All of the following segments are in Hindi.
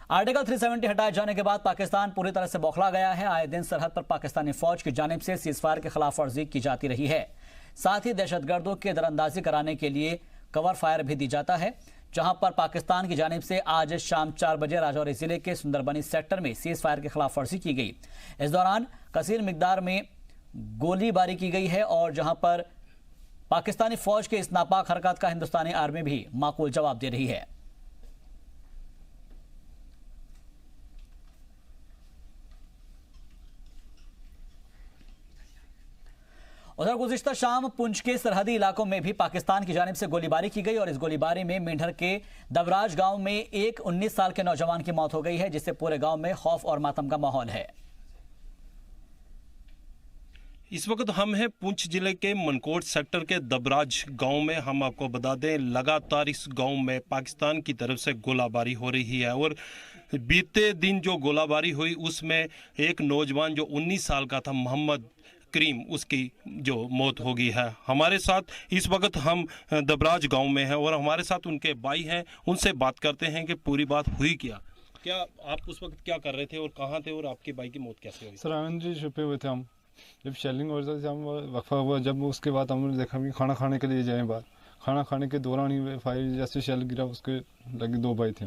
आर्टिकल 370 हटाए जाने के बाद पाकिस्तान पूरी तरह से बौखला गया है। आए दिन सरहद पर पाकिस्तानी फौज की जानिब से सीजफायर की खिलाफ वर्जी की जाती रही है। साथ ही दहशतगर्दों के दरअंदाजी कराने के लिए कवर फायर भी दी जाता है, जहां पर पाकिस्तान की जानिब से आज शाम 4 बजे राजौरी जिले के सुंदरबनी सेक्टर में सीज फायर की खिलाफ वर्जी की गई। इस दौरान कसीर मिकदार में गोलीबारी की गई है और जहां पर पाकिस्तानी फौज के इस नापाक हरकत का हिंदुस्तानी आर्मी भी माकूल जवाब दे रही है। उधर गुज़िश्ता शाम पुंछ के सरहदी इलाकों में भी पाकिस्तान की जानिब से गोलीबारी की गई और इस गोलीबारी में मेंढर के दबराज गांव में एक 19 साल के नौजवान की मौत हो गई है, जिससे पूरे गांव में खौफ और मातम का माहौल है। इस वक्त हम हैं पुंछ जिले के मनकोट सेक्टर के दबराज गांव में। हम आपको बता दें, लगातार इस गांव में पाकिस्तान की तरफ से गोलाबारी हो रही है और बीते दिन जो गोलाबारी हुई उसमें एक नौजवान जो 19 साल का था, मोहम्मद करीम, उसकी जो मौत हो गई है। हमारे साथ इस वक्त हम दबराज गांव में हैं और हमारे साथ उनके भाई हैं। उनसे बात करते हैं कि पूरी बात हुई क्या आप उस वक्त क्या कर रहे थे और कहाँ थे और आपके भाई की मौत कैसे हुई? सर आनंद जी छुपे हुए थे हम, जब शेलिंग हो रही थी हम वक्फा हुआ, जब उसके बाद हमने देखा कि खाना खाने के लिए जाएं बाहर। खाना खाने के दौरान ही फायर जैसे शेल गिरा, उसके लगे 2 भाई थे,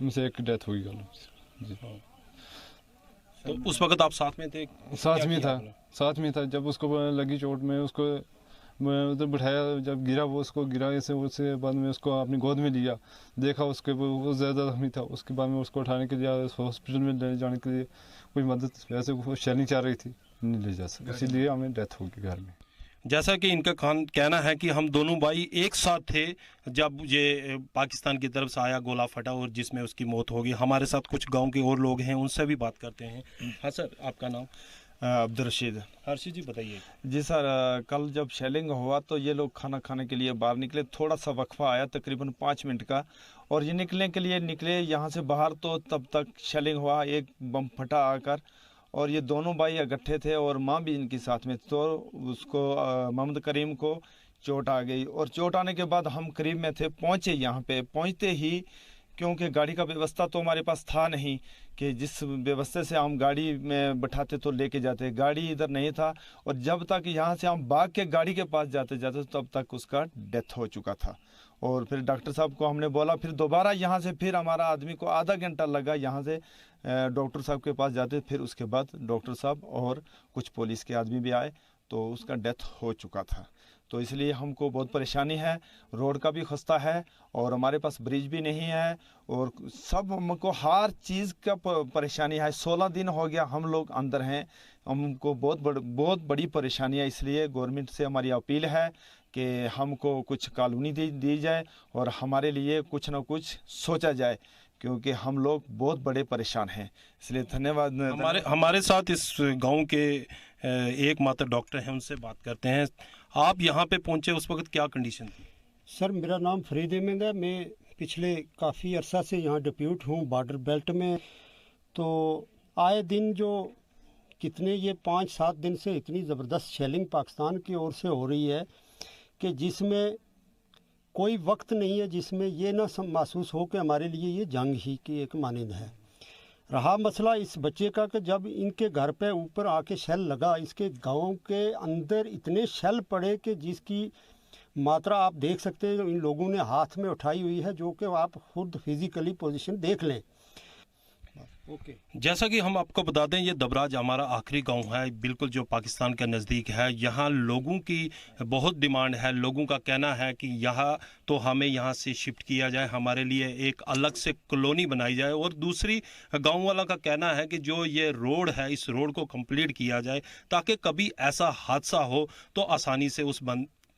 उनसे एक डेथ हुई जी। तो उस वक्त आप साथ में थे? साथ में था। जब उसको लगी चोट में उसको उधर बिठाया, जब गिरा वो उसको गिरा ऐसे, उसके बाद में उसको अपनी गोद में लिया, देखा उसके वो ज़्यादा जख्मी था। उसके बाद में उसको उठाने के लिए हॉस्पिटल में ले जाने के लिए कोई मदद, वैसे वो शेलिंग चाह रही थी, नहीं ले जा सका, इसीलिए हमें डेथ हो गई घर में। जैसा कि इनका कहना है कि हम दोनों भाई एक साथ थे जब ये पाकिस्तान की तरफ से आया, गोला फटा और जिसमें उसकी मौत हो गई। हमारे साथ कुछ गांव के और लोग हैं, उनसे भी बात करते हैं। हाँ सर, आपका नाम? अब्दुल रशीद। हर्षिद जी बताइए। जी सर, कल जब शेलिंग हुआ तो ये लोग खाना खाने के लिए बाहर निकले। थोड़ा सा वक्फा आया तकरीबन 5 मिनट का, और ये निकलने के लिए निकले यहाँ से बाहर, तो तब तक शेलिंग हुआ, एक बम फटा आकर, और ये दोनों भाई इकट्ठे थे और माँ भी इनके साथ में। तो उसको मोहम्मद करीम को चोट आ गई, और चोट आने के बाद हम करीब में थे, पहुँचे यहाँ पे। पहुँचते ही, क्योंकि गाड़ी का व्यवस्था तो हमारे पास था नहीं कि जिस व्यवस्था से हम गाड़ी में बैठाते तो लेके जाते, गाड़ी इधर नहीं था। और जब तक यहाँ से हम भाग के गाड़ी के पास जाते तब तक उसका डेथ हो चुका था। और फिर डॉक्टर साहब को हमने बोला, फिर दोबारा यहाँ से फिर हमारा आदमी को आधा घंटा लगा यहाँ से डॉक्टर साहब के पास जाते। फिर उसके बाद डॉक्टर साहब और कुछ पुलिस के आदमी भी आए, तो उसका डेथ हो चुका था। तो इसलिए हमको बहुत परेशानी है, रोड का भी खस्ता है और हमारे पास ब्रिज भी नहीं है, और सब हमको हर चीज़ का परेशानी है। 16 दिन हो गया हम लोग अंदर हैं, हमको बहुत बड़ी परेशानी है। इसलिए गवर्नमेंट से हमारी अपील है कि हमको कुछ कॉलोनी दी जाए और हमारे लिए कुछ ना कुछ सोचा जाए, क्योंकि हम लोग बहुत बड़े परेशान हैं। इसलिए धन्यवाद। हमारे साथ इस गांव के एकमात्र डॉक्टर हैं, उनसे बात करते हैं। आप यहाँ पे पहुँचे, उस वक्त क्या कंडीशन थी? सर, मेरा नाम फरीद अहमद है। मैं पिछले काफ़ी अरसा से यहाँ डिप्यूट हूँ बॉर्डर बेल्ट में। तो आए दिन जो कितने ये 5-7 दिन से इतनी ज़बरदस्त शेलिंग पाकिस्तान की ओर से हो रही है कि जिसमें कोई वक्त नहीं है जिसमें ये ना महसूस हो कि हमारे लिए ये जंग ही की एक मानंद है। रहा मसला इस बच्चे का कि जब इनके घर पे ऊपर आके शेल लगा, इसके गांव के अंदर इतने शेल पड़े कि जिसकी मात्रा आप देख सकते हैं, इन लोगों ने हाथ में उठाई हुई है, जो कि आप खुद फिजिकली पोजीशन देख लें। ओके। जैसा कि हम आपको बता दें, ये दबराज हमारा आखिरी गांव है, बिल्कुल जो पाकिस्तान के नज़दीक है। यहाँ लोगों की बहुत डिमांड है। लोगों का कहना है कि यहाँ तो हमें यहाँ से शिफ्ट किया जाए, हमारे लिए एक अलग से कॉलोनी बनाई जाए। और दूसरी, गांव वाला का कहना है कि जो ये रोड है, इस रोड को कंप्लीट किया जाए ताकि कभी ऐसा हादसा हो तो आसानी से उस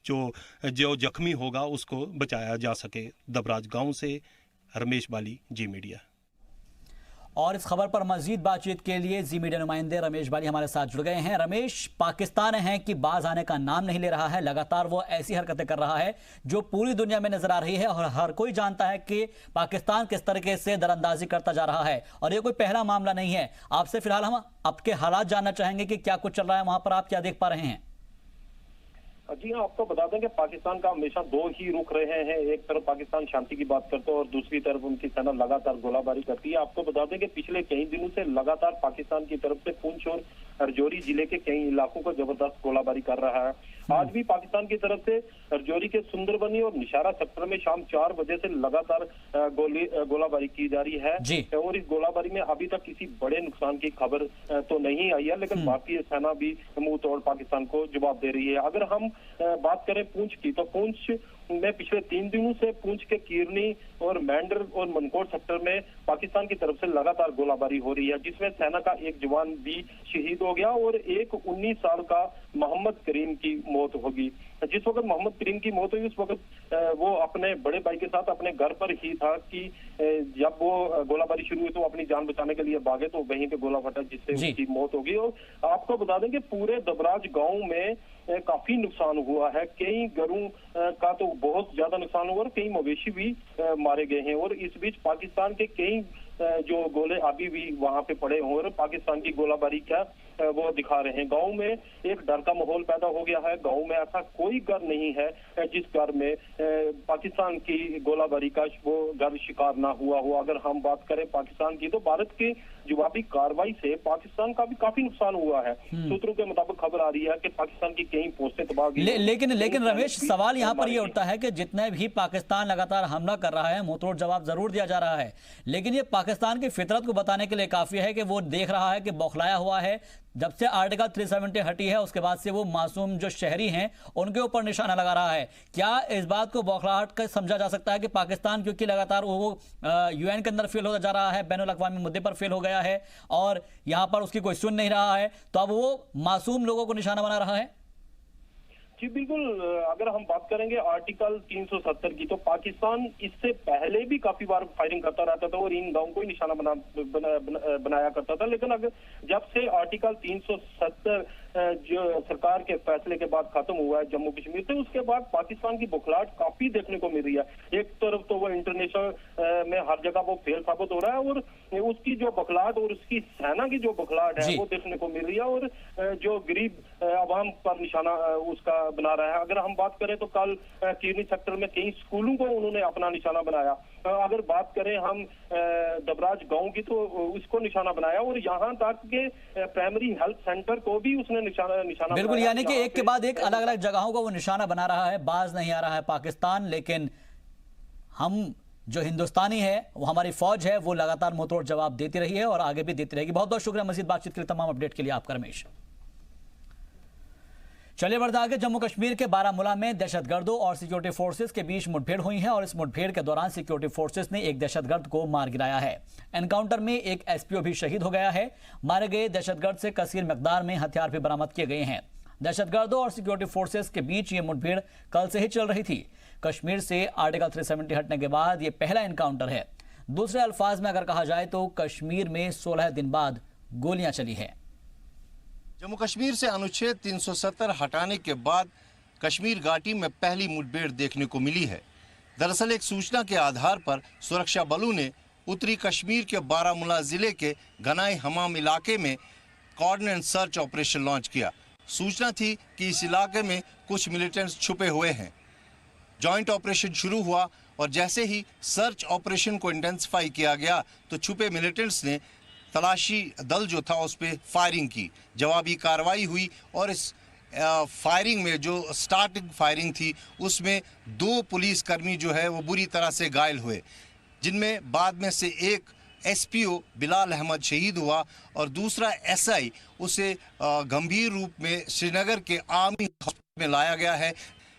जो जख्मी होगा उसको बचाया जा सके। दबराज गाँव से रमेश बाली, जी मीडिया। और इस खबर पर मजीद बातचीत के लिए जी मीडिया नुमाइंदे रमेश बाली हमारे साथ जुड़ गए हैं। रमेश, पाकिस्तान है कि बाज आने का नाम नहीं ले रहा है, लगातार वो ऐसी हरकतें कर रहा है जो पूरी दुनिया में नजर आ रही है और हर कोई जानता है कि पाकिस्तान किस तरीके से दरअंदाजी करता जा रहा है, और ये कोई पहला मामला नहीं है। आपसे फिलहाल हम आपके हालात जानना चाहेंगे कि क्या कुछ चल रहा है वहां पर, आप क्या देख पा रहे हैं? जी हाँ, आपको बता दें कि पाकिस्तान का हमेशा दो ही रुख रहे हैं। एक तरफ पाकिस्तान शांति की बात करता है और दूसरी तरफ उनकी सेना लगातार गोलाबारी करती है। आपको बता दें कि पिछले कई दिनों से लगातार पाकिस्तान की तरफ से पुंछ और राजौरी जिले के कई इलाकों को जबरदस्त गोलाबारी कर रहा है। आज भी पाकिस्तान की तरफ से राजौरी के सुंदरबनी और निशारा सेक्टर में शाम 4 बजे से लगातार गोलाबारी की जा रही है और इस गोलाबारी में अभी तक किसी बड़े नुकसान की खबर तो नहीं आई है, लेकिन भारतीय सेना भी मुंह तोड़ पाकिस्तान को जवाब दे रही है। अगर हम बात करें पुंछ की, तो पुंछ में पिछले 3 दिनों से पुंछ के कीरनी और मैंडर और मनकोट सेक्टर में पाकिस्तान की तरफ से लगातार गोलाबारी हो रही है, जिसमें सेना का एक जवान भी शहीद हो गया और एक 19 साल का मोहम्मद करीम की मौत होगी। जिस वक्त मोहम्मद करीम की मौत हुई उस वक्त वो अपने बड़े भाई के साथ अपने घर पर ही था कि जब वो गोलाबारी शुरू हुई तो अपनी जान बचाने के लिए भागे तो वहीं पे गोला फटा जिससे उसकी मौत हो गई। और आपको बता दें कि पूरे दबराज गांव में काफी नुकसान हुआ है। कई घरों का तो बहुत ज्यादा नुकसान हुआ और कई मवेशी भी मारे गए हैं। और इस बीच पाकिस्तान के कई जो गोले अभी भी वहां पे पड़े हुए और पाकिस्तान की गोलाबारी का वो दिखा रहे हैं। गांव में एक डर का माहौल पैदा हो गया है। गांव में ऐसा कोई घर नहीं है जिस घर में पाकिस्तान की गोलाबारी का वो घर शिकार ना हुआ हो। अगर हम बात करें पाकिस्तान की, तो भारत की जवाबी कार्रवाई से पाकिस्तान का भी काफी नुकसान हुआ है। सूत्रों के मुताबिक खबर आ रही है कि पाकिस्तान की कई पोस्टें तबाह हुई। लेकिन रमेश, सवाल यहाँ पर ये उठता है कि जितने भी पाकिस्तान लगातार हमला कर रहा है, मुंहतोड़ जवाब जरूर दिया जा रहा है, लेकिन ये पाकिस्तान की फितरत को बताने के लिए काफी है कि वो देख रहा है कि बौखलाया हुआ है। जब से आर्टिकल 370 हटी है उसके बाद से वो मासूम जो शहरी हैं उनके ऊपर निशाना लगा रहा है। क्या इस बात को बौखलाहट का समझा जा सकता है कि पाकिस्तान, क्योंकि लगातार वो यूएन के अंदर फेल होता जा रहा है, बैनुल अक़वामी मुद्दे पर फेल हो गया है और यहां पर उसकी कोई सुन नहीं रहा है, तो अब वो मासूम लोगों को निशाना बना रहा है? जी बिल्कुल, अगर हम बात करेंगे आर्टिकल 370 की, तो पाकिस्तान इससे पहले भी काफी बार फायरिंग करता रहता था और इन गांवों को ही निशाना बनाया करता था। लेकिन अगर जब से आर्टिकल 370 जो सरकार के फैसले के बाद खत्म हुआ है जम्मू कश्मीर से, उसके बाद पाकिस्तान की बौखलाहट काफी देखने को मिल रही है। एक तरफ तो वो इंटरनेशनल में हर जगह वो फेल साबित हो रहा है और उसकी जो बौखलाहट और उसकी सेना की जो बौखलाहट है वो देखने को मिल रही है और जो गरीब आवाम पर निशाना उसका बना रहा है। अगर हम बात करें तो कल कीरनी सेक्टर में कई स्कूलों को उन्होंने अपना निशाना बनाया। अगर बात करें हम दबराज गांव की, तो उसको निशाना बनाया और यहाँ तक के प्राइमरी हेल्थ सेंटर को भी उसने निशाना बिल्कुल, यानी कि एक के बाद एक अलग अलग जगहों को वो निशाना बना रहा है। बाज नहीं आ रहा है पाकिस्तान, लेकिन हम जो हिंदुस्तानी है, वो हमारी फौज है, वो लगातार मुंहतोड़ जवाब देती रही है और आगे भी देती रहेगी। बहुत बहुत शुक्रिया मजीद बातचीत के लिए, तमाम अपडेट के लिए आपका रमेश। चलिए बढ़ते आगे। जम्मू कश्मीर के बारामूला में दहशतगर्दों और सिक्योरिटी फोर्सेस के बीच मुठभेड़ हुई है और इस मुठभेड़ के दौरान सिक्योरिटी फोर्सेस ने एक दहशतगर्द को मार गिराया है। एनकाउंटर में एक एसपीओ भी शहीद हो गया है। मारे गए दहशतगर्द से कसीर मिकदार में हथियार भी बरामद किए गए हैं। दहशतगर्दों और सिक्योरिटी फोर्सेस के बीच ये मुठभेड़ कल से ही चल रही थी। कश्मीर से आर्टिकल 370 हटने के बाद ये पहला एनकाउंटर है। दूसरे अल्फाज में अगर कहा जाए तो कश्मीर में 16 दिन बाद गोलियां चली है। जम्मू कश्मीर से अनुच्छेद 370 हटाने के बाद कश्मीर घाटी में पहली मुठभेड़ देखने को मिली है। दरअसल एक सूचना के आधार पर सुरक्षा बलों ने उत्तरी कश्मीर के बारामूला जिले के घनाई हमाम इलाके में कोऑर्डिनेट सर्च ऑपरेशन लॉन्च किया। सूचना थी कि इस इलाके में कुछ मिलिटेंट्स छुपे हुए हैं। जॉइंट ऑपरेशन शुरू हुआ और जैसे ही सर्च ऑपरेशन को इंटेंसिफाई किया गया तो छुपे मिलिटेंट्स ने तलाशी दल जो था उस पर फायरिंग की। जवाबी कार्रवाई हुई और इस फायरिंग में जो स्टार्टिंग फायरिंग थी उसमें 2 पुलिसकर्मी जो है वो बुरी तरह से घायल हुए, जिनमें बाद में से एक एसपीओ बिलाल अहमद शहीद हुआ और दूसरा एसआई उसे गंभीर रूप में श्रीनगर के आर्मी हॉस्पिटल में लाया गया है।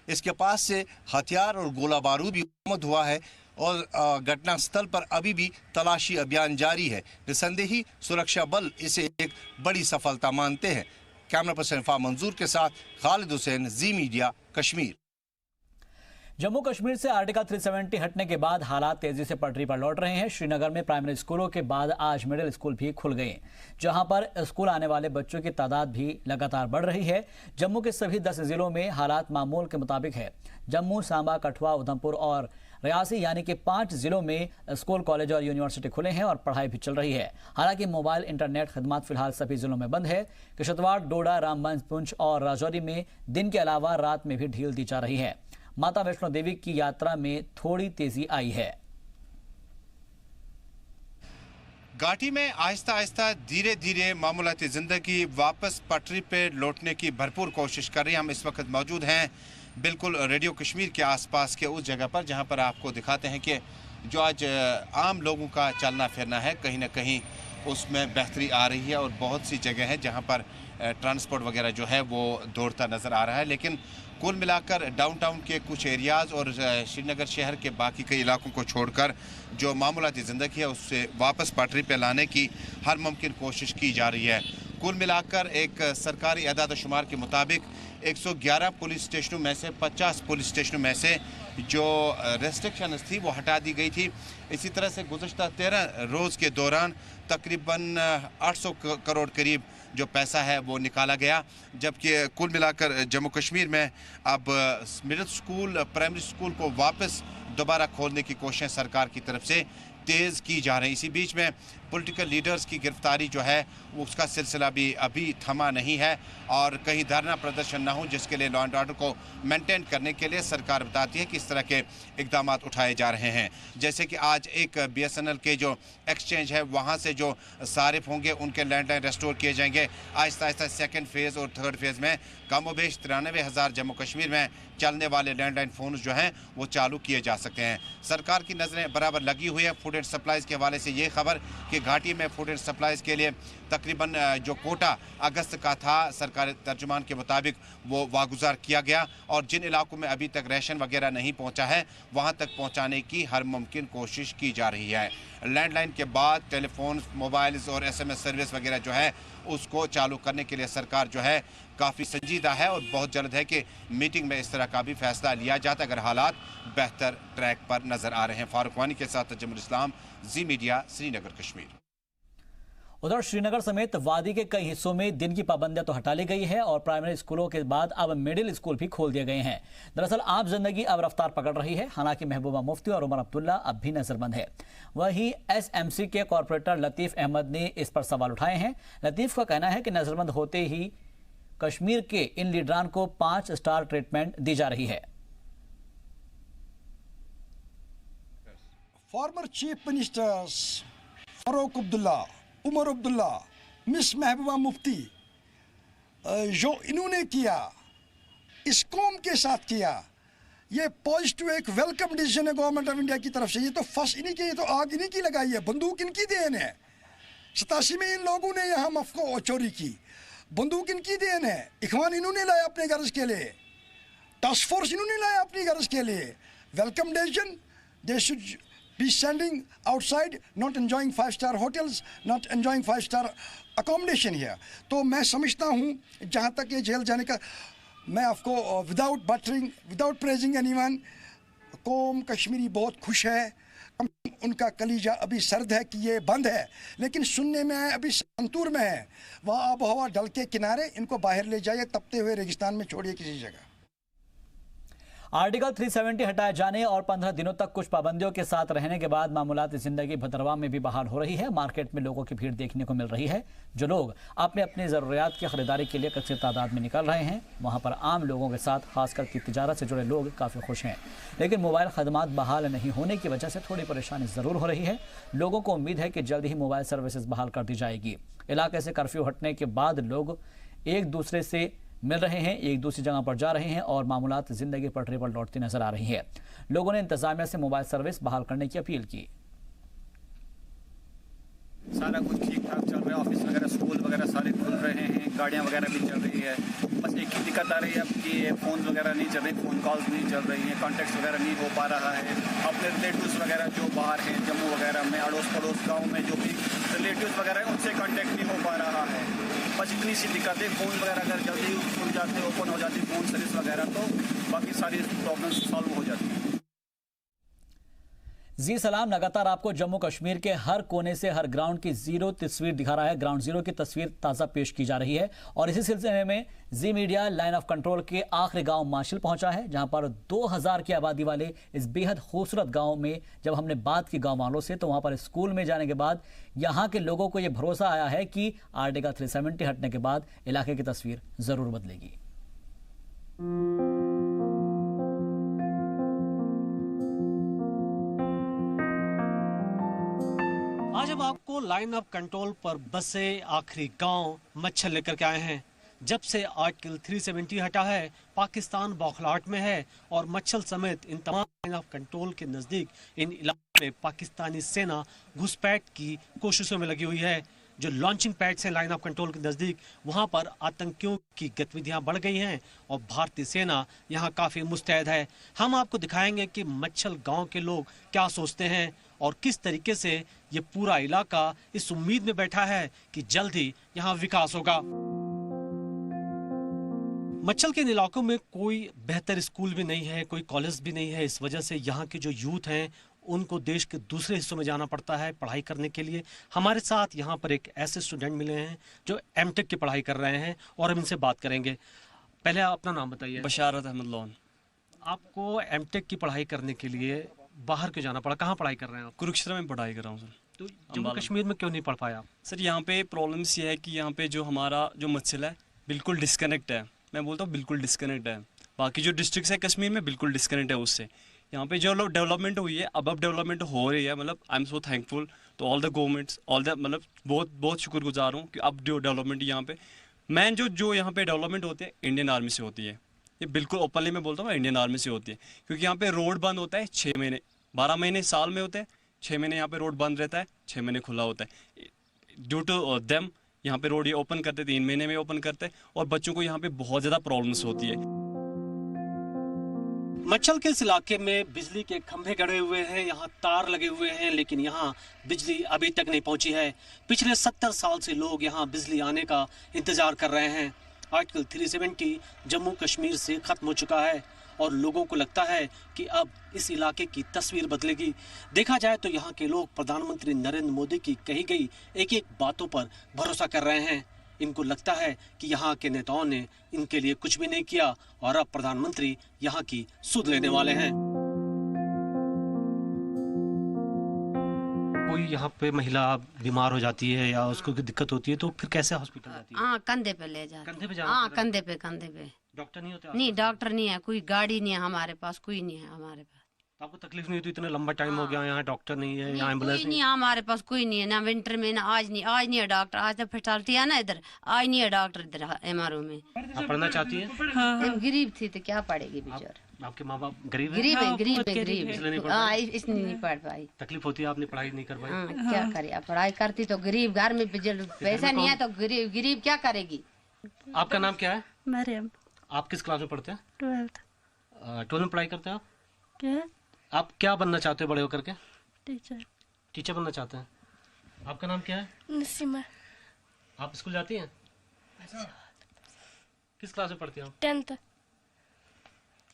इसके पास से हथियार और गोला बारूद भी बरामद हुआ है और घटना स्थल पर अभी भी तलाशी अभियान जारी है। निसंदेही सुरक्षा बल इसे एक बड़ी सफलता मानते हैं। कैमरा पर्सन फा मंजूर के साथ खालिद हुसैन, जी मीडिया, कश्मीर। जम्मू कश्मीर से आर्टिकल 370 हटने के बाद हालात तेजी से पटरी पर लौट रहे हैं। श्रीनगर में प्राइमरी स्कूलों के बाद आज मिडिल स्कूल भी खुल गए, जहां पर स्कूल आने वाले बच्चों की तादाद भी लगातार बढ़ रही है। जम्मू के सभी 10 जिलों में हालात मामूल के मुताबिक है। जम्मू, सांबा, कठुआ, उधमपुर और रियासी यानी कि 5 जिलों में स्कूल, कॉलेज और यूनिवर्सिटी खुले हैं और पढ़ाई भी चल रही है। हालांकि मोबाइल इंटरनेट खदमात फिलहाल सभी जिलों में बंद है। किश्तवाड़, डोडा, रामबंस, पुंछ और राजौरी में दिन के अलावा रात में भी ढील दी जा रही है। माता वैष्णो देवी की यात्रा में थोड़ी तेजी आई है। घाटी में आहिस्ता आहिस्ता धीरे धीरे मामूलाती जिंदगी वापस पटरी पे लौटने की भरपूर कोशिश कर रही है। हम इस वक्त मौजूद हैं बिल्कुल रेडियो कश्मीर के आसपास के उस जगह पर जहां पर आपको दिखाते हैं कि जो आज आम लोगों का चलना फिरना है कहीं ना कहीं उसमें बेहतरी आ रही है और बहुत सी जगह है जहां पर ट्रांसपोर्ट वगैरह जो है वो दौड़ता नज़र आ रहा है। लेकिन कुल मिलाकर डाउनटाउन के कुछ एरियाज़ और श्रीनगर शहर के बाकी कई इलाकों को छोड़कर जो मामूलाती ज़िंदगी है उससे वापस पटरी पे लाने की हर मुमकिन कोशिश की जा रही है। कुल मिलाकर एक सरकारी अदाद शुमार के मुताबिक 111 पुलिस स्टेशनों में से 50 पुलिस स्टेशनों में से जो रेस्ट्रिक्शंस थी वो हटा दी गई थी। इसी तरह से गुज़श्ता 13 रोज़ के दौरान तकरीबन 800 करोड़ करीब जो पैसा है वो निकाला गया। जबकि कुल मिलाकर जम्मू कश्मीर में अब मिडिल स्कूल, प्राइमरी स्कूल को वापस दोबारा खोलने की कोशिशें सरकार की तरफ से तेज़ की जा रही। इसी बीच में पॉलिटिकल लीडर्स की गिरफ्तारी जो है उसका सिलसिला भी अभी थमा नहीं है और कहीं धरना प्रदर्शन ना हो, जिसके लिए लॉ एंड ऑर्डर को मेंटेन करने के लिए सरकार बताती है कि इस तरह के इकदाम उठाए जा रहे हैं। जैसे कि आज एक BSNL के जो एक्सचेंज है वहाँ से जो सारिफ होंगे उनके लैंडलाइन रेस्टोर किए जाएंगे। आहिस्ता आहिस्ता सेकेंड फेज़ और थर्ड फेज़ में कमोबेश 93,000 जम्मू कश्मीर में चलने वाले लैंडलाइन फ़ोन जो हैं वो चालू किए जा सकते हैं। सरकार की नज़रें बराबर लगी हुई है। फूड एंड सप्लाइज़ के हवाले से ये खबर कि घाटी में फूड एंड सप्लाइज़ के लिए तकरीबन जो कोटा अगस्त का था सरकारी तर्जुमान के मुताबिक वो वागुजार किया गया और जिन इलाकों में अभी तक राशन वगैरह नहीं पहुंचा है वहां तक पहुंचाने की हर मुमकिन कोशिश की जा रही है। लैंडलाइन के बाद टेलीफोन, मोबाइल्स और SMS सर्विस वगैरह जो है उसको चालू करने के लिए सरकार जो है काफ़ी संजीदा है और बहुत जल्द है कि मीटिंग में इस तरह का भी फैसला लिया जाता अगर हालात बेहतर ट्रैक पर नजर आ रहे हैं। फारूक वानी के साथ तजम्मुल इस्लाम, जी मीडिया, श्रीनगर कश्मीर। उधर श्रीनगर समेत वादी के कई हिस्सों में दिन की पाबंदियां तो हटा ली गई है और प्राइमरी स्कूलों के बाद अब मिडिल स्कूल भी खोल दिए गए हैं। दरअसल आम जिंदगी अब रफ्तार पकड़ रही है। हालांकि महबूबा मुफ्ती और उमर अब्दुल्ला अब भी नजरबंद है। वहीं SMC के कॉरपोरेटर लतीफ अहमद ने इस पर सवाल उठाए हैं। लतीफ का कहना है कि नजरबंद होते ही कश्मीर के इन लीडरान को 5 स्टार ट्रीटमेंट दी जा रही है। Former chief ministers Farooq Abdullah, Omar Abdullah, Miss Mehbooba Mufti, जो इन्होंने किया, इस कौम के साथ किया, ये पॉजिटिव एक वेलकम डिसीजन है गवर्नमेंट ऑफ इंडिया की तरफ से। ये तो फंस इन्हीं की, ये तो आग इन्हीं की लगाई है, बंदूक इनकी देन है। 87 में इन लोगों ने यहाँ मफको चोरी की, बंदूक इनकी देन है। इखवान इन्होंने लाया अपने गर्ज के लिए, टास्क फोर्स इन्होंने लाया अपनी गर्ज के लिए। Welcome decision, they should be standing outside, not enjoying 5-star hotels, not enjoying 5-star accommodation here. तो मैं समझता हूँ जहाँ तक ये जेल जाने का, मैं आपको without buttering, without praising anyone, कौम कश्मीरी बहुत खुश है। उनका कलीजा अभी सर्द है कि ये बंद है, लेकिन सुनने में है अभी संतूर में है। वहाँ आब हवा डल के किनारे, इनको बाहर ले जाइए, तपते हुए रेगिस्तान में छोड़िए किसी जगह। आर्टिकल 370 हटाए जाने और 15 दिनों तक कुछ पाबंदियों के साथ रहने के बाद मामूलाती जिंदगी भद्रवाह में भी बहाल हो रही है। मार्केट में लोगों की भीड़ देखने को मिल रही है। जो लोग अपने अपनी ज़रूरियात की खरीदारी के लिए कच्ची तादाद में निकल रहे हैं, वहां पर आम लोगों के साथ खासकर की तिजारत से जुड़े लोग काफ़ी खुश हैं। लेकिन मोबाइल खदमात बहाल नहीं होने की वजह से थोड़ी परेशानी ज़रूर हो रही है। लोगों को उम्मीद है कि जल्द ही मोबाइल सर्विसेज बहाल कर दी जाएगी। इलाके से कर्फ्यू हटने के बाद लोग एक दूसरे से मिल रहे हैं, एक दूसरी जगह पर जा रहे हैं और मामूलात जिंदगी पटरी पर लौटती नजर आ रही है। लोगों ने इंतजामिया से मोबाइल सर्विस बहाल करने की अपील की। सारा कुछ ठीक ठाक चल रहा है, ऑफिस वगैरह, स्कूल वगैरह सारे खुल रहे हैं, गाड़ियां वगैरह भी चल रही है। बस एक ही दिक्कत आ रही है अब कि फ़ोन वगैरह नहीं चल रही, फ़ोन कॉल्स नहीं चल रही हैं, कॉन्टैक्ट्स वगैरह नहीं हो पा रहा है। अपने रिलेटिव्स वगैरह जो बाहर हैं, जम्मू वगैरह में, अड़ोस पड़ोस गाँव में जो भी रिलेटिव्स वगैरह हैं उनसे कॉन्टैक्ट नहीं हो पा रहा है। बस इतनी सी दिक्कत है। फ़ोन वगैरह अगर जल्दी खुल जाते, ओपन हो जाती फ़ोन सर्विस वगैरह, तो बाकी सारी प्रॉब्लम्स सॉल्व हो जाती हैं। जी सलाम लगातार आपको जम्मू कश्मीर के हर कोने से हर ग्राउंड की जीरो तस्वीर दिखा रहा है। ग्राउंड जीरो की तस्वीर ताज़ा पेश की जा रही है और इसी सिलसिले में जी मीडिया लाइन ऑफ कंट्रोल के आखिरी गांव माशिल पहुंचा है, जहां पर 2000 की आबादी वाले इस बेहद खूबसूरत गांव में जब हमने बात की गांव वालों से, तो वहां पर स्कूल में जाने के बाद यहां के लोगों को यह भरोसा आया है कि आर्टिकल 370 हटने के बाद इलाके की तस्वीर जरूर बदलेगी। आज हम आपको लाइन ऑफ कंट्रोल पर बसे आखिरी गांव मच्छल लेकर के आए हैं। जब से आर्टिकल 370 हटा है, पाकिस्तान बौखलाहट में है और मच्छल समेत इन तमाम लाइन ऑफ कंट्रोल के नजदीक इन इलाकों में पाकिस्तानी सेना घुसपैठ की कोशिशों में लगी हुई है। जो लॉन्चिंग पैड्स हैं लाइन ऑफ कंट्रोल के नज़दीक, वहां पर आतंकियों की गतिविधियां बढ़ गई हैं और भारतीय सेना यहां काफ़ी मुस्तैद है। हम आपको दिखाएंगे कि मच्छल गांव के लोग क्या सोचते हैं और किस तरीके से ये पूरा इलाका इस उम्मीद में बैठा है कि जल्द ही यहाँ विकास होगा। मच्छल के इन इलाकों में कोई बेहतर स्कूल भी नहीं है, कोई कॉलेज भी नहीं है। इस वजह से यहाँ के जो यूथ हैं उनको देश के दूसरे हिस्सों में जाना पड़ता है पढ़ाई करने के लिए। हमारे साथ यहाँ पर एक ऐसे स्टूडेंट मिले हैं जो एमटेक की पढ़ाई कर रहे हैं और हम इनसे बात करेंगे। पहले अपना नाम बताइए। बशारत अहमद लोन। आपको एमटेक की पढ़ाई करने के लिए बाहर क्यों जाना पड़ा? कहाँ पढ़ाई कर रहे हैं आप? कुरुक्षेत्र में पढ़ाई कर रहा हूँ सर। तो जम्मू कश्मीर में क्यों नहीं पढ़ पाया? सर यहाँ पे प्रॉब्लम्स ये है कि यहाँ पे जो हमारा जो मच्छल है बिल्कुल डिस्कनेक्ट है। मैं बोलता हूँ बिल्कुल डिस्कनेक्ट है। बाकी जो डिस्ट्रिक्ट है कश्मीर में बिल्कुल डिस्कनेक्ट है उससे। यहाँ पे जो लोग डेवलपमेंट हुई है, अब डेवलपमेंट हो रही है, मतलब आई एम सो थैंकफुल तो all the governments, all the मतलब बहुत शुक्रगुजार हूँ कि अब जो डेवलपमेंट यहाँ पे मैन जो यहाँ पे डेवलपमेंट होती है इंडियन आर्मी से होती है। ये बिल्कुल ओपनली मैं बोलता हूँ इंडियन आर्मी से होती है, क्योंकि यहाँ पे रोड बंद होता है 6 महीने, 12 महीने साल में होते हैं, 6 महीने यहाँ पे रोड बंद रहता है, 6 महीने खुला होता है। ड्यू टू देम यहाँ पे रोड ये ओपन करते 3 महीने में ओपन करते और बच्चों को यहाँ पे बहुत ज़्यादा प्रॉब्लम्स होती है। मच्छल के इस इलाके में बिजली के खंभे गड़े हुए हैं, यहाँ तार लगे हुए हैं, लेकिन यहाँ बिजली अभी तक नहीं पहुंची है। पिछले 70 साल से लोग यहाँ बिजली आने का इंतजार कर रहे हैं। आर्टिकल 370 जम्मू कश्मीर से खत्म हो चुका है और लोगों को लगता है कि अब इस इलाके की तस्वीर बदलेगी। देखा जाए तो यहाँ के लोग प्रधानमंत्री नरेंद्र मोदी की कही गई एक एक बातों पर भरोसा कर रहे हैं। इनको लगता है कि यहाँ के नेताओं ने इनके लिए कुछ भी नहीं किया और अब प्रधानमंत्री यहाँ की सुध लेने वाले हैं। कोई यहाँ पे महिला बीमार हो जाती है या उसको दिक्कत होती है तो फिर कैसे हॉस्पिटल जाती है? हाँ, कंधे पे ले जाते। कंधे पे जाना? हाँ, कंधे पे। डॉक्टर नहीं होते? नहीं, डॉक्टर नहीं है, कोई गाड़ी नहीं है हमारे पास, कोई नहीं है हमारे पास। आपको तकलीफ नहीं होती? इतना लंबा टाइम हो गया यहाँ डॉक्टर नहीं है, यहाँ एम्बुलेंस नहीं है हमारे पास, कोई नहीं है ना विंटर में ना आज नहीं है डॉक्टर। आज तो फैसिलिटी है ना इधर, आज नहीं है डॉक्टर इधर एमआरओ में। आप पढ़ना चाहती है? हम गरीब थी तो क्या पढ़ेगी बेचार। आपके माँ बाप गरीब है? गरीब। हाँ, इसलिए नहीं पढ़ पाई। तकलीफ होती है, आपने पढ़ाई नहीं कर पाई? हाँ, क्या करे, अब पढ़ाई करती तो गरीब घर में पैसा नहीं है तो गरीब क्या करेगी। आपका नाम क्या है? मरियम। आप किस क्लास में पढ़ते हैं? 12th में पढ़ाई करते हैं आप? क्या? आप क्या बनना चाहते हो बड़े होकर के? टीचर बनना चाहते हैं। आपका नाम क्या है? नसीमा। आप स्कूल जाती हैं? किस क्लास में पढ़ती हैं आप? 10th।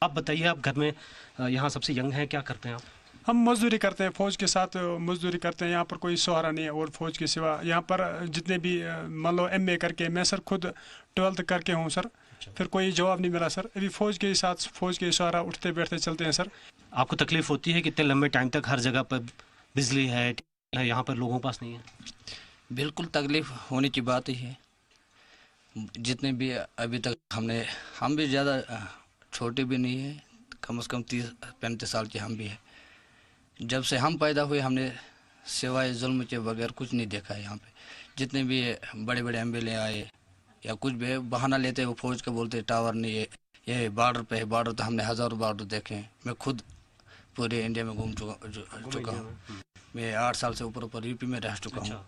आप बताइए, आप घर में यहाँ सबसे यंग हैं, क्या करते हैं आप? हम मजदूरी करते हैं, फौज के साथ मजदूरी करते हैं। यहाँ पर कोई सहारा नहीं है और फौज के सिवा यहाँ पर जितने भी मान लो MA करके, मैं सर खुद 12th करके हूँ सर। फिर कोई जवाब नहीं मिला सर। अभी फौज के साथ फौज के सहारा उठते बैठते चलते हैं सर। आपको तकलीफ होती है कि इतने लंबे टाइम तक हर जगह पर बिजली है, यहाँ पर लोगों के पास नहीं है? बिल्कुल तकलीफ होने की बात ही है। जितने भी अभी तक हम भी ज़्यादा छोटे भी नहीं है, कम से कम 30-35 साल के हम भी हैं। जब से हम पैदा हुए हमने सिवाय जुल्म के बगैर कुछ नहीं देखा है। यहाँ पे जितने भी बड़े बड़े MLA आए या कुछ भी बहाना लेते वो फौज का बोलते टावर नहीं है, ये बॉर्डर पे है। बॉर्डर तो हमने हज़ारों बॉर्डर देखे हैं। मैं खुद पूरे इंडिया में घूम चुका हूँ। मैं 8 साल से ऊपर UP में रह चुका हूँ,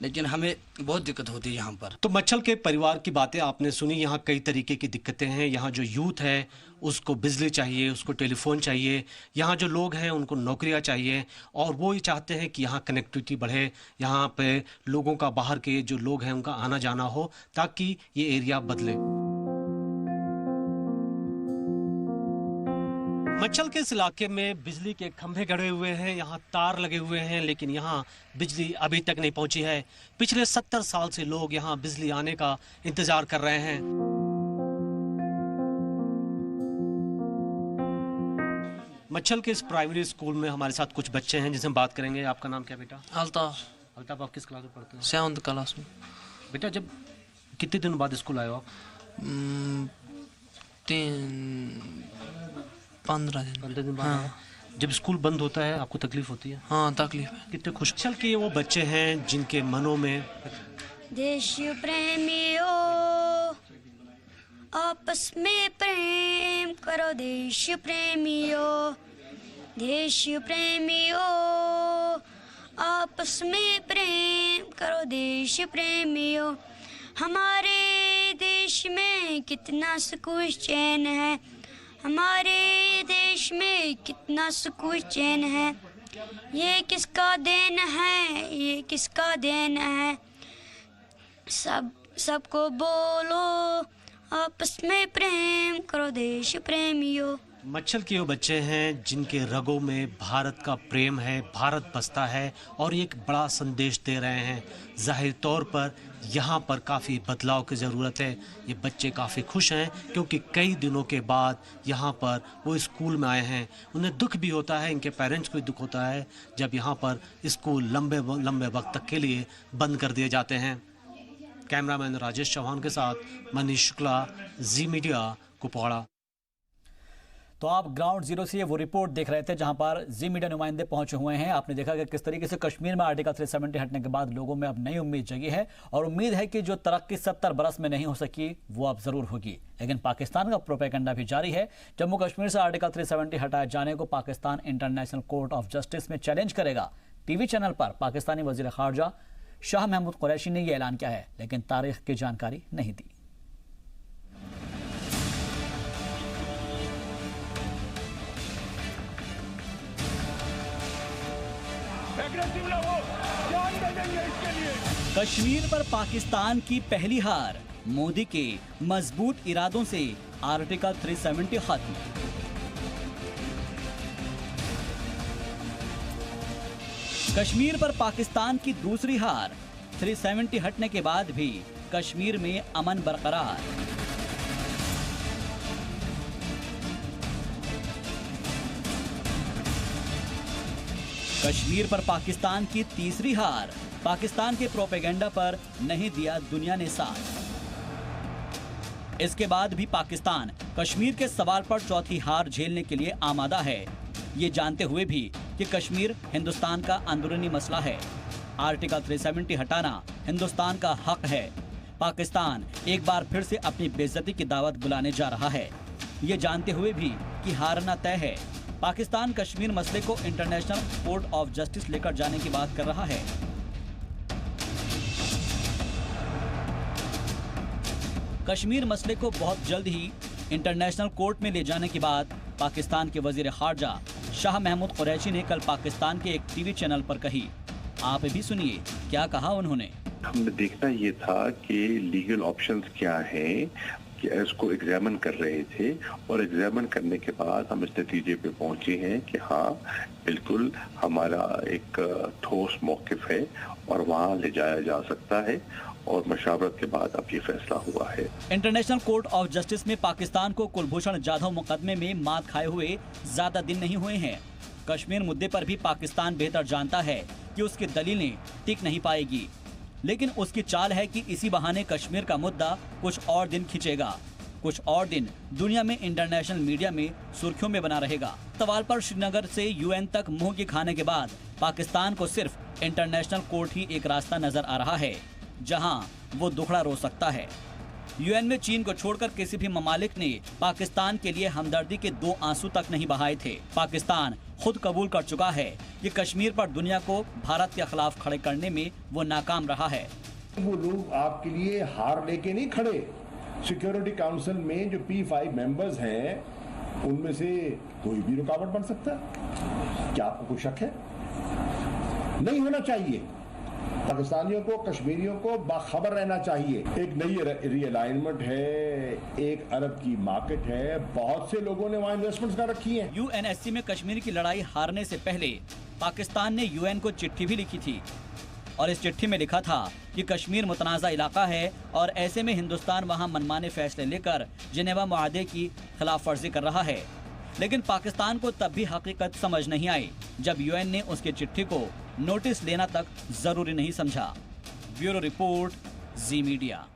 लेकिन हमें बहुत दिक्कत होती है यहाँ पर। तो मच्छल के परिवार की बातें आपने सुनी। यहाँ कई तरीके की दिक्कतें हैं। यहाँ जो यूथ है उसको बिजली चाहिए, उसको टेलीफोन चाहिए। यहाँ जो लोग हैं उनको नौकरियाँ चाहिए और वो ये चाहते हैं कि यहाँ कनेक्टिविटी बढ़े, यहाँ पे लोगों का, बाहर के जो लोग हैं उनका आना जाना हो, ताकि ये एरिया बदले। मच्छल के इस इलाके में बिजली के खंभे गड़े हुए हैं, यहाँ तार लगे हुए हैं, लेकिन यहाँ बिजली अभी तक नहीं पहुंची है। पिछले 70 साल से लोग यहाँ बिजली आने का इंतजार कर रहे हैं। मच्छल के इस प्राइमरी स्कूल में हमारे साथ कुछ बच्चे हैं जिनसे हम बात करेंगे। आपका नाम क्या बेटा? अल्ताफ। अल्ताफ, आप किस क्लास में पढ़ते हैं? 7th क्लास में। बेटा, जब कितने दिन बाद स्कूल आए हो आप? 15 दिन बाद। हाँ। जब स्कूल बंद होता है आपको तकलीफ होती है? हाँ, तकलीफ है। कितने खुश चल के वो बच्चे हैं जिनके मनों में देश प्रेमियों आपस में प्रेम करो, देश प्रेमियों, देश प्रेमियों आपस में प्रेम करो, देश प्रेमियों। हमारे देश में कितना सुकून चैन है, हमारे देश में कितना सुकून चैन है। ये किसका देन है, ये किसका देन है। सबको बोलो आपस में प्रेम करो, देश प्रेमियों। मच्छल के वो बच्चे हैं जिनके रगों में भारत का प्रेम है, भारत बसता है और ये एक बड़ा संदेश दे रहे हैं। जाहिर तौर पर यहाँ पर काफ़ी बदलाव की ज़रूरत है। ये बच्चे काफ़ी खुश हैं क्योंकि कई दिनों के बाद यहाँ पर वो स्कूल में आए हैं। उन्हें दुख भी होता है, इनके पेरेंट्स को भी दुख होता है जब यहाँ पर स्कूल लंबे वक्त तक के लिए बंद कर दिए जाते हैं। कैमरामैन राजेश चौहान के साथ मनीष शुक्ला, जी मीडिया, कुपवाड़ा। तो आप ग्राउंड जीरो से वो रिपोर्ट देख रहे थे जहां पर जी मीडिया नुमाइंदे पहुंचे हुए हैं। आपने देखा कि किस तरीके से कश्मीर में आर्टिकल 370 हटने के बाद लोगों में अब नई उम्मीद जगी है और उम्मीद है कि जो तरक्की 70 बरस में नहीं हो सकी वो अब जरूर होगी। लेकिन पाकिस्तान का प्रोपेगेंडा भी जारी है। जम्मू कश्मीर से आर्टिकल 370 हटाए जाने को Pakistan international court of justice में चैलेंज करेगा। टीवी चैनल पर पाकिस्तानी वजीर खारजा शाह महमूद कुरैशी ने यह ऐलान किया है, लेकिन तारीख की जानकारी नहीं दी। कश्मीर पर पाकिस्तान की पहली हार, मोदी के मजबूत इरादों से आर्टिकल 370 खत्म। कश्मीर पर पाकिस्तान की दूसरी हार, 370 हटने के बाद भी कश्मीर में अमन बरकरार। कश्मीर पर पाकिस्तान की तीसरी हार, पाकिस्तान के प्रोपेगेंडा पर नहीं दिया दुनिया ने साथ। इसके बाद भी पाकिस्तान कश्मीर के सवाल पर चौथी हार झेलने के लिए आमादा है, ये जानते हुए भी कि कश्मीर हिंदुस्तान का अंदरूनी मसला है। आर्टिकल 370 हटाना हिंदुस्तान का हक है। पाकिस्तान एक बार फिर से अपनी बेइज्जती की दावत बुलाने जा रहा है, ये जानते हुए भी कि हारना तय है। पाकिस्तान कश्मीर मसले को इंटरनेशनल कोर्ट ऑफ जस्टिस लेकर जाने की बात कर रहा है। कश्मीर मसले को बहुत जल्द ही इंटरनेशनल कोर्ट में ले जाने की बात पाकिस्तान के वजीर खारजा शाह महमूद कुरैशी ने कल पाकिस्तान के एक टीवी चैनल पर कही। आप भी सुनिए क्या कहा उन्होंने। हमने देखना ये था कि लीगल ऑप्शंस क्या हैं, कि इसको एग्जामिन कर रहे थे और एग्जामिन करने के बाद हम इस नतीजे पे पहुंचे हैं कि हाँ बिल्कुल हमारा एक ठोस मौकिफ है और वहाँ ले जाया जा सकता है और मशावरत के बाद अब ये फैसला हुआ है। इंटरनेशनल कोर्ट ऑफ जस्टिस में पाकिस्तान को कुलभूषण जाधव मुकदमे में मात खाए हुए ज्यादा दिन नहीं हुए हैं। कश्मीर मुद्दे पर भी पाकिस्तान बेहतर जानता है कि उसकी दलीलें टिक नहीं पाएगी, लेकिन उसकी चाल है कि इसी बहाने कश्मीर का मुद्दा कुछ और दिन खिंचेगा, कुछ और दिन दुनिया में इंटरनेशनल मीडिया में सुर्खियों में बना रहेगा। सवाल पर श्रीनगर से यूएन तक मुंह की खाने के बाद पाकिस्तान को सिर्फ इंटरनेशनल कोर्ट ही एक रास्ता नजर आ रहा है जहां वो दुखड़ा रो सकता है। यूएन में चीन को छोड़कर किसी भी ममालिक ने पाकिस्तान के लिए हमदर्दी के 2 आंसू तक नहीं बहाए थे। पाकिस्तान खुद कबूल कर चुका है कि कश्मीर पर दुनिया को भारत के खिलाफ खड़े करने में वो नाकाम रहा है। वो लोग आपके लिए हार लेके नहीं खड़े। सिक्योरिटी काउंसिल में जो P5 मेंबर्स हैं उनमें से कोई भी रुकावट बन सकता है। क्या आपको कोई शक है? नहीं होना चाहिए। पाकिस्तानियों को, कश्मीरियों को बाखबर रहना चाहिए। एक नई रीअलाइनमेंट है, एक अरब की मार्केट है, बहुत से लोगों ने वहाँ इन्वेस्टमेंट्स कर रखी हैं। UNSC में कश्मीर की लड़ाई हारने से पहले पाकिस्तान ने UN को चिट्ठी भी लिखी थी और इस चिट्ठी में लिखा था कि कश्मीर मुतनाज़ा इलाका है और ऐसे में हिंदुस्तान वहाँ मनमाने फैसले लेकर जिनेवा मुआहदे की खिलाफ वर्जी कर रहा है। लेकिन पाकिस्तान को तब भी हकीकत समझ नहीं आई जब UN ने उसकी चिट्ठी को नोटिस लेना तक जरूरी नहीं समझा। ब्यूरो रिपोर्ट, जी मीडिया।